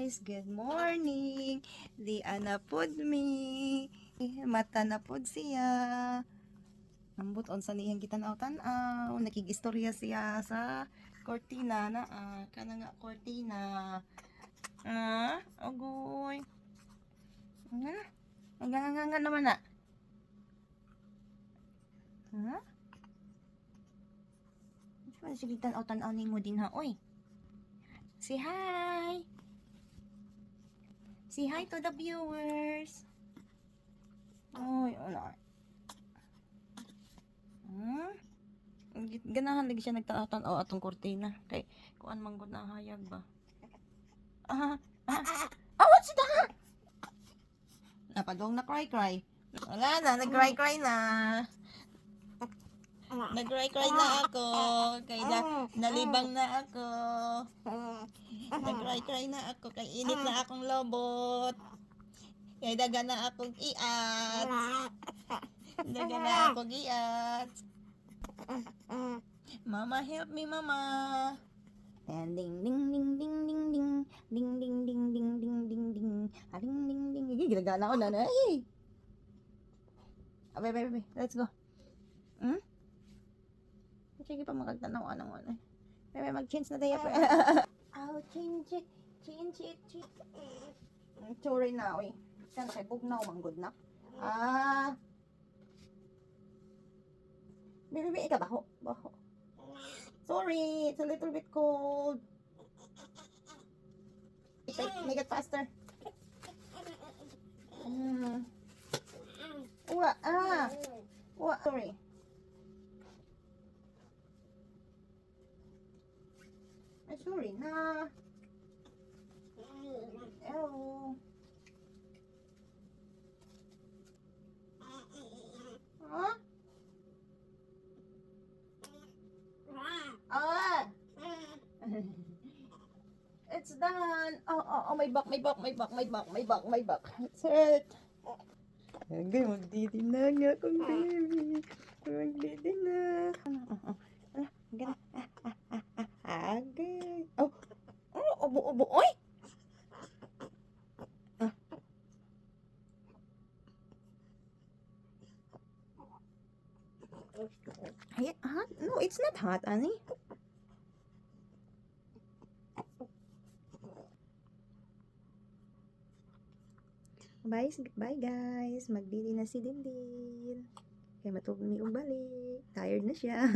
guys, good morning. Di ana pod mi. Mata na pod siya. Ambot on sa niyang gitan-aw, nakigistorya siya sa kortina na kana nga kortina. Ogoy. Nga naman na. Sige tan-aw ningo din ha, oy. Say hi! Say hi to the viewers! Oy, wala. Ganahan lagi siya nagtanaw atong kortina. Kay, kuan manggod na hayag ba? What's that? Napadong na cry. Wala na, nag-cry na. Nag-cry na ako. Kay nalibang na ako. Nag-cry na ako. Kay init na akong lobot. Kay daga na akong iat. Daga na akong iat. Mama, help me, mama. And ding ding ding ding ding ding ding ding ding ding ding ding ding ding ding ding. Ginagana ko na. Hey. Abay, let's go. Sige pa magtanaw ano. May mag-change na tayo pa. I'll change it. Sorry na, oy. Sana kay bugnaw manggod na. Baby, ika baho. Sorry, it's a little bit cold. Make it faster. Sorry. Sorry na. Hello. It's done. My back. It's hurt. Agay, magdidi na nga akong baby. Magdidi na. Agay. Obo. Oy! Hot? No, it's not hot, Annie. Bye guys. Magdidi na si Dindin. Kaya matulog ni balik. Tired na siya.